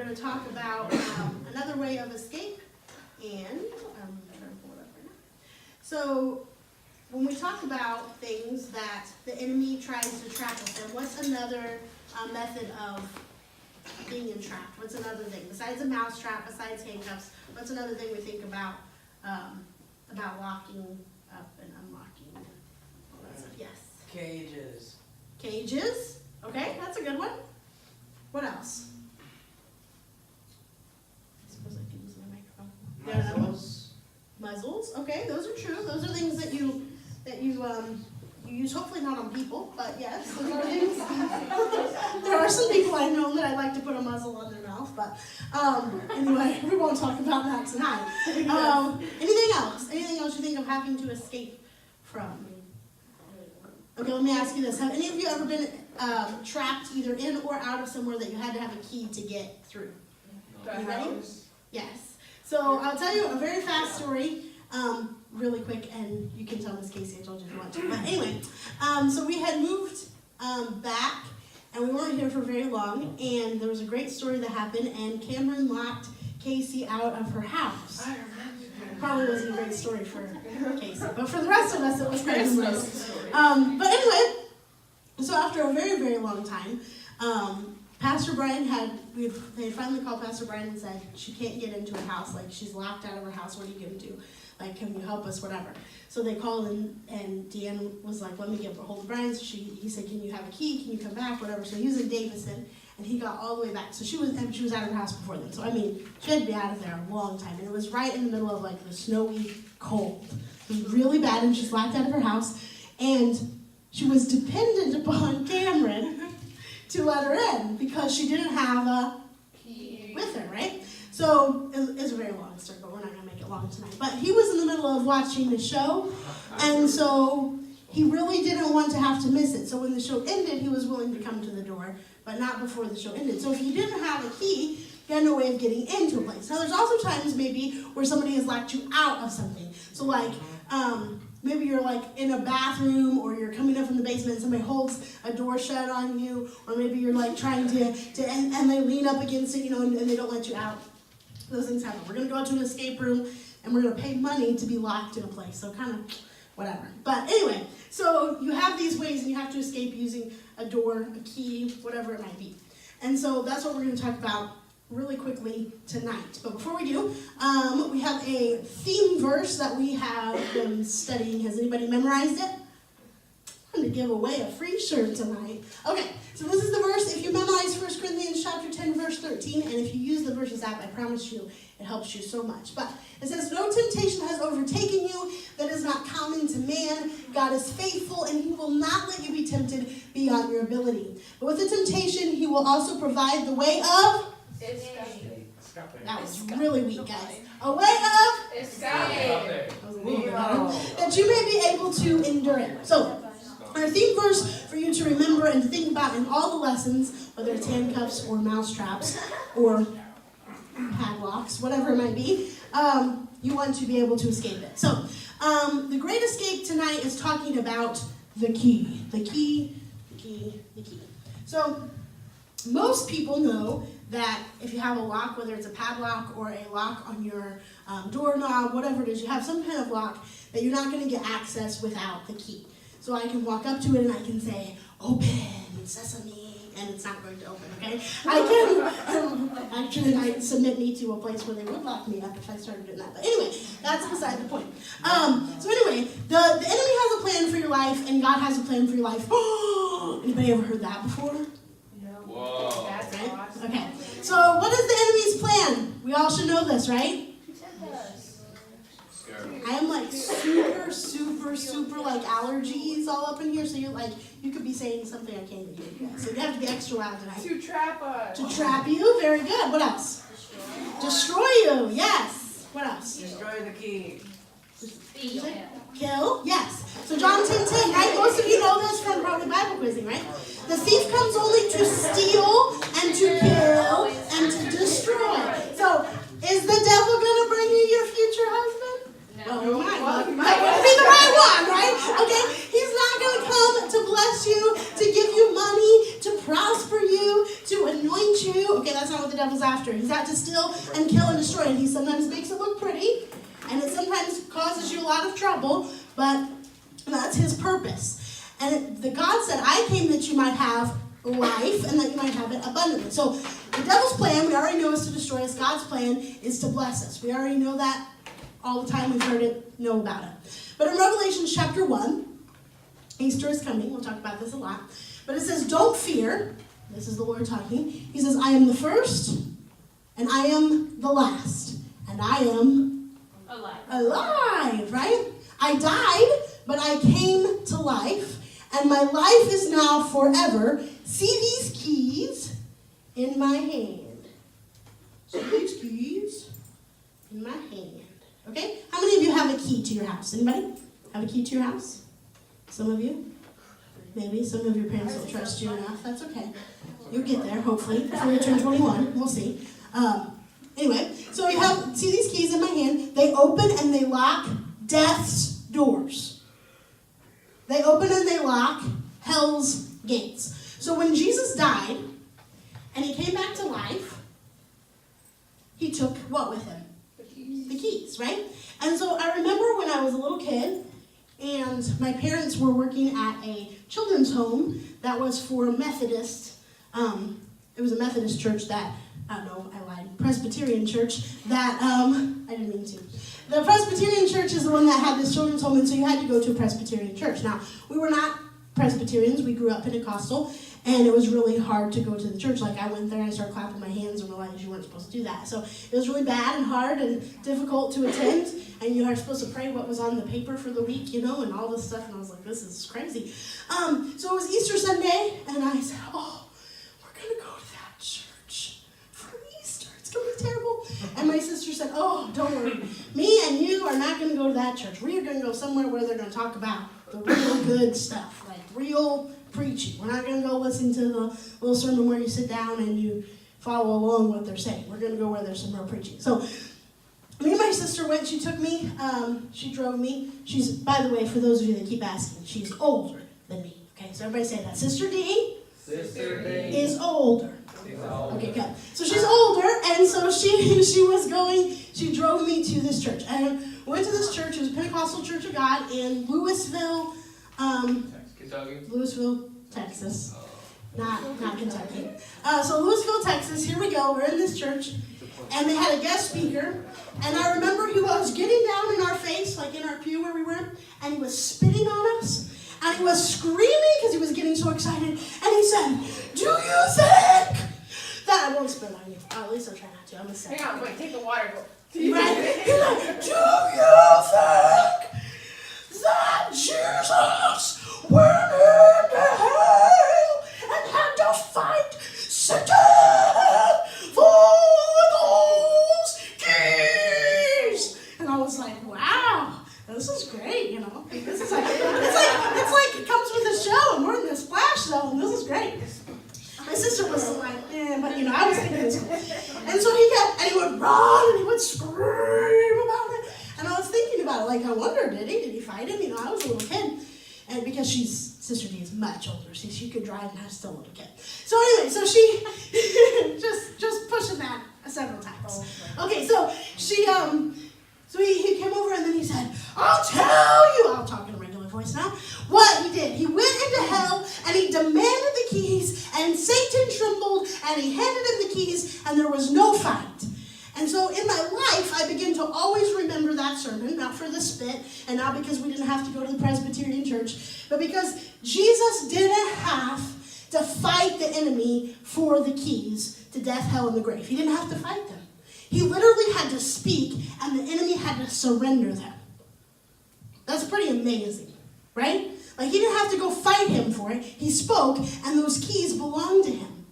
going to talk about another way of escape, and I'm trying to pull it up right now. So when we talk about things that the enemy tries to trap us in, what's another method of being entrapped? What's another thing besides a mousetrap, besides handcuffs? What's another thing we think about locking up and unlocking? All that stuff. Yes. Cages. Cages. Okay, that's a good one. What else? I suppose I can use my microphone. Muzzles. Muzzles. Okay, those are true. Those are things that you use. Hopefully not on people, but yes, those are things. There are some people I know that I like to put a muzzle on their mouth, but anyway, we won't talk about that tonight. Anything else? Anything else you think of having to escape from? Okay, let me ask you this. Have any of you ever been trapped either in or out of somewhere that you had to have a key to get through? You ready? Yes. So I'll tell you a very fast story, really quick, and you can tell Miss Casey I told you if you want to. But anyway, so we had moved back, and we weren't here for very long, and there was a great story that happened, and Cameron locked Casey out of her house. Probably wasn't a great story for Casey, but for the rest of us, it was pretty nice. But anyway, so after a very, very long time, Pastor Brian they finally called Pastor Brian and said, she can't get into her house, like she's locked out of her house, what are you going to do? Like, can you help us, whatever. So they called and Deanne was like, let me get a hold of Brian. So he said, can you have a key? Can you come back? Whatever. So he was in Davison, and he got all the way back. So she was out of her house before then. So, I mean, she had to be out of there a long time. And it was right in the middle of, like, the snowy cold. It was really bad, and she's locked out of her house. And she was dependent upon Cameron to let her in because she didn't have a key with her, right? So it's a very long story, but we're not going to make it long tonight. But he was in the middle of watching the show, and so he really didn't want to have to miss it. So when the show ended, he was willing to come to the door, but not before the show ended. So if you didn't have a key, you had no way of getting into a place. Now there's also times maybe where somebody has locked you out of something. So like, maybe you're like in a bathroom, or you're coming up from the basement and somebody holds a door shut on you, or maybe you're like trying to and they lean up against it, and they don't let you out. Those things happen. We're going to go to an escape room, and we're going to pay money to be locked in a place. So kind of whatever. But anyway, so you have these ways, and you have to escape using a door, a key, whatever it might be. And so that's what we're going to talk about really quickly tonight. But before we do, we have a theme verse that we have been studying. Has anybody memorized it? I'm going to give away a free shirt tonight. Okay, so this is the verse. If you memorize 1 Corinthians chapter 10, verse 13, and if you use the verses app, I promise you it helps you so much. But it says, no temptation has overtaken you that is not common to man. God is faithful, and he will not let you be tempted beyond your ability. But with the temptation, he will also provide the way of... That was really weak, guys. A way of... Escape. That you may be able to endure it. So, our theme verse for you to remember and to think about in all the lessons, whether it's handcuffs or mousetraps or padlocks, whatever it might be, you want to be able to escape it. So, the Great Escape tonight is talking about the key. The key, the key, the key. So, most people know that if you have a lock, whether it's a padlock or a lock on your doorknob, whatever it is, you have some kind of lock, that you're not going to get access without the key. So I can walk up to it and I can say, open, sesame, and it's not going to open, okay? I can, actually, might submit me to a place where they would lock me up if I started doing that. But anyway, that's beside the point. So anyway, the enemy has a plan for your life, and God has a plan for your life. Anybody ever heard that before? Whoa. That's right? Awesome. Okay. So what is the enemy's plan? We all should know this, right? I am like super like allergies all up in here, so you could be saying something I can't even hear you guys. So you have to be extra loud tonight. To trap us. To trap you, very good. What else? Destroy you, yes. What else? Destroy the key. Kill, yes. So John 10:10, right? Most of you know this from probably Bible quizzing, right? The thief comes only to steal and to kill and to destroy. So is the devil going to bring you your future husband? Well, he might be the right one, right? Okay, he's not going to come to bless you, to give you money, to prosper you, to anoint you. Okay, that's not not what the devil's after. He's out to steal and kill and destroy. And he sometimes makes it look pretty, and it sometimes causes you a lot of trouble, but that's his purpose. And the God said, I came that you might have life and that you might have it abundantly. So the devil's plan, we already know, is to destroy us. God's plan is to bless us. We already know that all the time. We've heard it, know about it. But in Revelation chapter 1, Easter is coming. We'll talk about this a lot. But it says, don't fear. This is the Lord talking. He says, I am the first and I am the last. And I am alive, right? I died, but I came to life. And my life is now forever. See these keys in my hand. See these keys in my hand. Okay? How many of you have a key to your house? Anybody have a key to your house? Some of you? Maybe. Some of your parents don't trust you enough. That's okay. You'll get there, hopefully, before you turn 21. We'll see. Anyway, so you see these keys in my hand. They open and they lock death's doors. They open and they lock hell's gates. So when Jesus died and he came back to life, he took what with him? The keys, right? And so I remember when I was a little kid and my parents were working at a children's home that was for Methodist. It was a Methodist church that, I lied, Presbyterian church that, I didn't mean to. The Presbyterian church is the one that had this children's home, and so you had to go to a Presbyterian church. Now, we were not Presbyterians. We grew up Pentecostal, and it was really hard to go to the church. Like, I went there and I started clapping my hands and realized you weren't supposed to do that. So it was really bad and hard and difficult to attend, and you were supposed to pray what was on the paper for the week, and all this stuff, and I was like, this is crazy. So it was Easter Sunday, and I said, we're going to go to that church for Easter. It's going to be terrible. And my sister said, don't worry. Me and you are not going to go to that church. We are going to go somewhere where they're going to talk about the real good stuff, like real preaching. We're not going to go listen to the little sermon where you sit down and you follow along what they're saying. We're going to go where there's some real preaching. So me and my sister went. She took me. She drove me. She's, by the way, for those of you that keep asking, she's older than me. Okay, so everybody say that. Sister D is older. Okay, good. So she's older, and so she drove me to this church. And went to this church. It was a Pentecostal Church of God in Louisville, Texas. Not Kentucky. So Louisville, Texas, here we go. We're in this church. And they had a guest speaker. And I remember he was getting down in our face, like in our pew where we were, and he was spitting on us. And he was screaming because he was getting so excited. And he said, do you think that I won't spit on you? Oh, at least I'll try not to. I'm going to say. Hang on, wait, take the water. Right? He's like, do you think that Jesus went into hell and had to fight Satan for those keys? And I was like, wow, this is great, This is it's like it comes with a show, and we're in this splash zone. This is great. My sister was like, but I was thinking this. And so he would run and he would scream about it. And I was thinking about it, like, I wonder, did he fight him? I was a little kid. And because Sister D is much older, she could drive and I was still a little kid. So anyway, so she, just pushing that several times. Okay, so he came over and then he said, I'll tell you, I'll talk in a regular voice now, what he did. He went into hell and he demanded the keys, and Satan trembled and he handed him the keys, and there was no fight. And so in my life, I begin to always remember that sermon, not for the spit, and not because we didn't have to go to the Presbyterian church, but because Jesus didn't have to fight the enemy for the keys to death, hell, and the grave. He didn't have to fight them. He literally had to speak, and the enemy had to surrender them. That's pretty amazing, right? Like, he didn't have to go fight him for it. He spoke, and those keys belonged to him.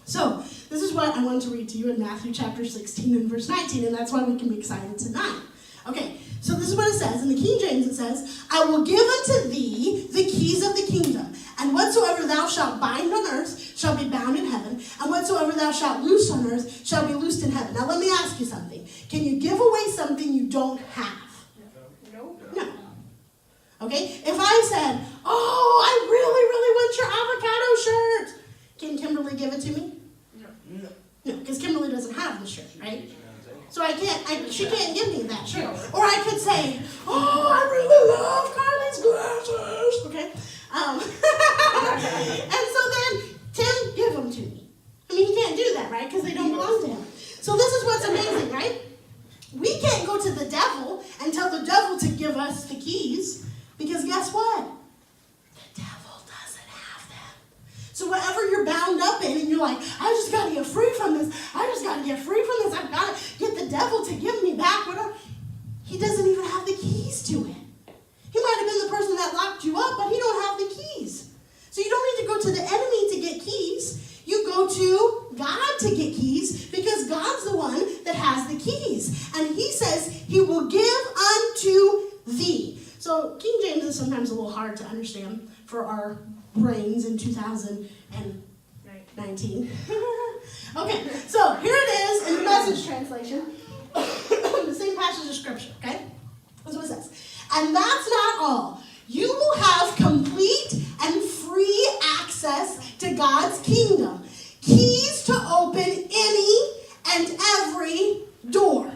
So, this is what I wanted to read to you in Matthew chapter 16 and verse 19, and that's why we can be excited tonight. Okay, so this is what it says. In the King James it says, I will give unto thee the keys of the kingdom, and whatsoever thou shalt bind on earth shall be bound in heaven, and whatsoever thou shalt loose on earth shall be loosed in heaven. Now let me ask you something. Can you give away something you don't have? No. Okay, if I said, I really want your avocado shirt, can Kimberly give it to me? No. No, because Kimberly doesn't have the shirt, right? So she can't give me that shirt. Or I could say, oh, I really love Carly's glasses, okay? And so then, Tim, give them to me. I mean, he can't do that, right? Because they don't belong to him. So this is what's amazing, right? We can't go to the devil and tell the devil to give us the keys, because guess what? The devil doesn't have them. So whatever you're bound up in, and you're like, I just got to get free from this. I just got to get free from this. I've got to get the devil to give me back. Whatever. He doesn't even have the keys to it. He might have been the person that locked you up, but he don't have the keys. So you don't need to go to the enemy to get keys. You go to God to get keys, because God's the one that has the keys. And he says he will give unto thee. So King James is sometimes a little hard to understand for our brains in 2019. Okay, so here it is in the Message translation. The same passage of scripture, okay? That's what it says. And that's not all. You will have complete and free access to God's kingdom. Keys to open any and every door.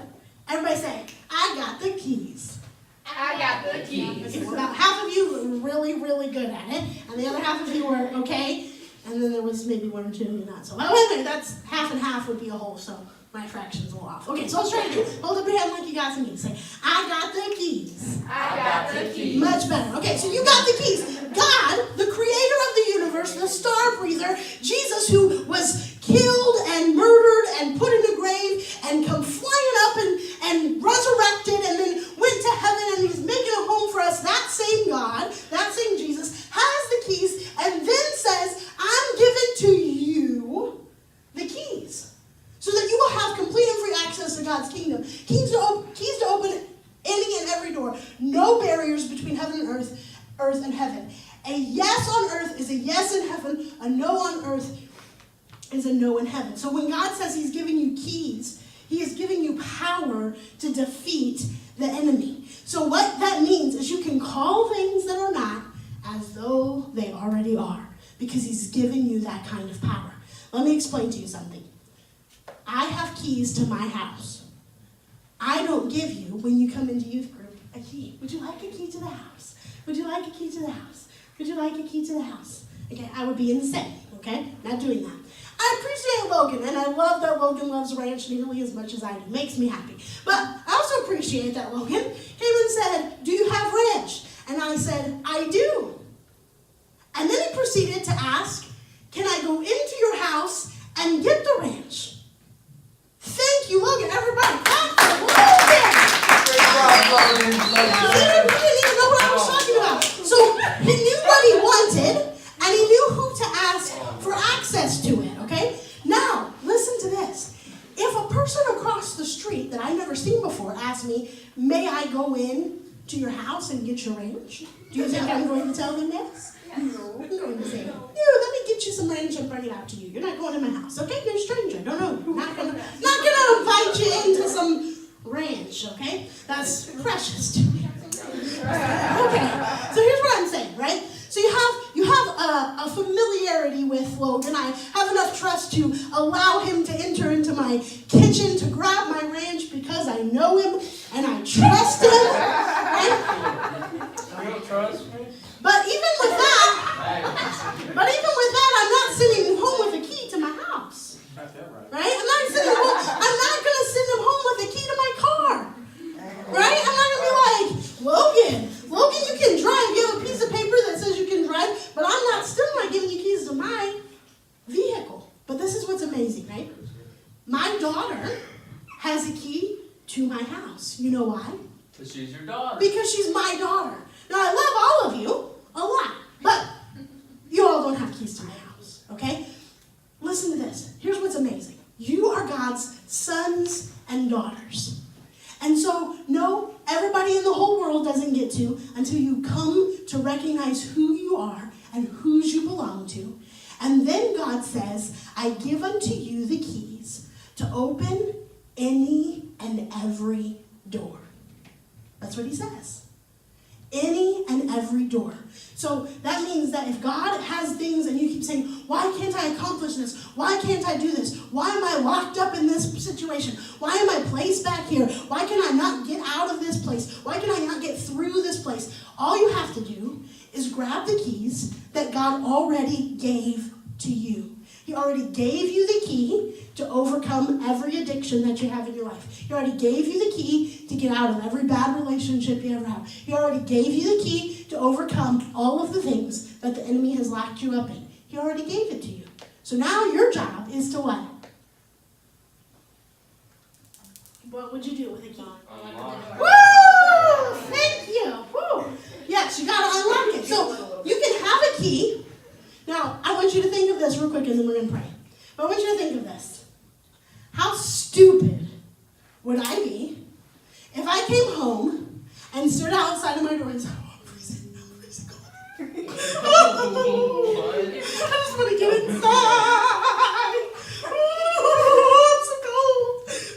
Everybody say, I got the keys. I got the keys. Okay, well, about half of you were really, really good at it, and the other half of you were okay, and then there was maybe one or two of you not so well. Anyway, that's half and half would be a whole, so my fraction's a little off. Okay, so let's try it again. Hold up your hand like you got some keys. Say, I got the keys. I got the keys. Much better. Okay, so you got the keys. God, the creator of the universe, the star breather, Jesus, who was killed and murdered and put in a grave and come flying up and resurrected and then went to heaven, and he's making a home for us. That same God, that same Jesus, has the keys and then says, I'm giving to you the keys, so that you will have complete and free access to God's kingdom. Keys to open any and every door. No barriers between heaven and earth and heaven. A yes on earth is a yes in heaven. A no on earth is a no in heaven. So when God says he's giving you keys, he is giving you power to defeat the enemy. So what that means is you can call things that are not as though they already are, because he's giving you that kind of power. Let me explain to you something. I have keys to my house. I don't give you, when you come into youth group, a key. Would you like a key to the house? Would you like a key to the house? Would you like a key to the house? Okay, I would be insane, okay? Not doing that. I appreciate Logan, and I love that Logan loves ranch nearly as much as I do. Makes me happy. But I also appreciate that Logan came and said, do you have ranch? And I said, I do. And then he proceeded to ask, can I go into your house and get the ranch? Thank you, Logan. Everybody, clap for Logan. Great job, Logan. He didn't even know what I was talking about. So he knew what he wanted, and he knew who to ask for access to it, okay? Now, listen to this. If a person across the street that I've never seen before asks me, may I go in to your house and get your ranch? Do you think I'm going to tell them yes? No, I'm going to say, no, let me get you some ranch and bring it out to you. You're not going to my house, okay? You're a stranger. Don't know. Not gonna invite you into some ranch, okay? That's precious to me. Okay, so here's what I'm saying, right? So you have a familiarity with Logan. I have enough trust to allow him to enter into my kitchen to grab my ranch because I know him and I trust him, right? You don't trust me? But even with that, I'm not sending him home with a key to my house. Got that right. Right? I'm not going to send him home with a key to my car. Right? I'm not going to be like, Logan, you can drive. You have a piece of paper that says you can drive, but I'm still not giving you keys to my vehicle. But this is what's amazing, right? My daughter has a key to my house. You know why? Because she's your daughter. Because she's my daughter. Now, I love all of you a lot, but you all don't have keys to my house, okay? Listen to this. Here's what's amazing. You are God's sons and daughters. And so, no, everybody in the whole world doesn't get to until you come to recognize who you are and whose you belong to. And then God says, I give unto you the keys to open any and every door. That's what he says. Any and every door. So that means that if God has things and you keep saying, why can't I accomplish this? Why can't I do this? Why am I locked up in this situation? Why am I placed back here? Why can I not get out of this place? Why can I not get through this place? All you have to do is grab the keys that God already gave to you. He already gave you the key to overcome every addiction that you have in your life. He already gave you the key to get out of every bad relationship you ever have. He already gave you the key to overcome all of the things that the enemy has locked you up in. He already gave it to you. So now your job is to what? What would you do with a key? Unlock. Woo! Thank you. Woo! Yes, you got to unlock it. So you can have a key. Now, I want you to think of this real quick and then we're going to pray. But I want you to think of this. How stupid would I be if I came home and stood outside of my door and said, oh, I'm freezing. I just want to get inside. Oh, I'm so cold.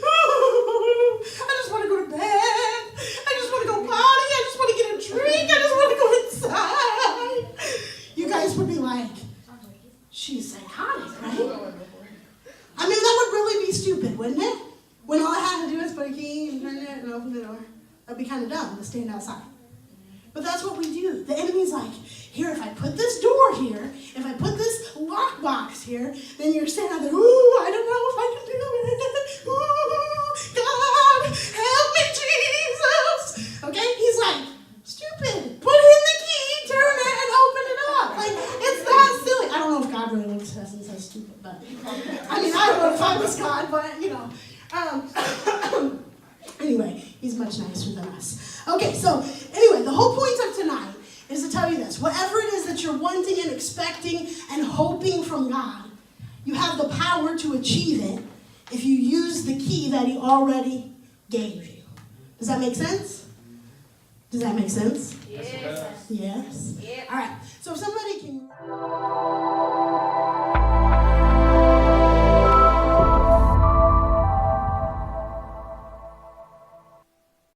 Oh, I just want to go to bed. I just want to go potty. I just want to get a drink. I just want to go inside. You guys would be like, she's psychotic, right? I mean, that would really be stupid, wouldn't it? When all I had to do is put a key and turn it and open the door. That'd be kind of dumb to stand outside. But that's what we do. The enemy's like, here, if I put this door here, if I put this lockbox here, then you're standing out there, ooh, I don't know if I can do it. Ooh, God, help me, Jesus. Okay? He's like, stupid. Put in the key, turn it, and open it up. Like, it's that silly. I don't know if God really looks at us and says stupid, but I mean, I would if I was God, but, you know. Anyway, he's much nicer than us. Okay, so anyway, the whole point of tonight is to tell you this. Whatever it is that you're wanting and expecting and hoping from God, you have the power to achieve it if you use the key that he already gave you. Does that make sense? Does that make sense? Yes. Yes? Yeah. All right, so if somebody can...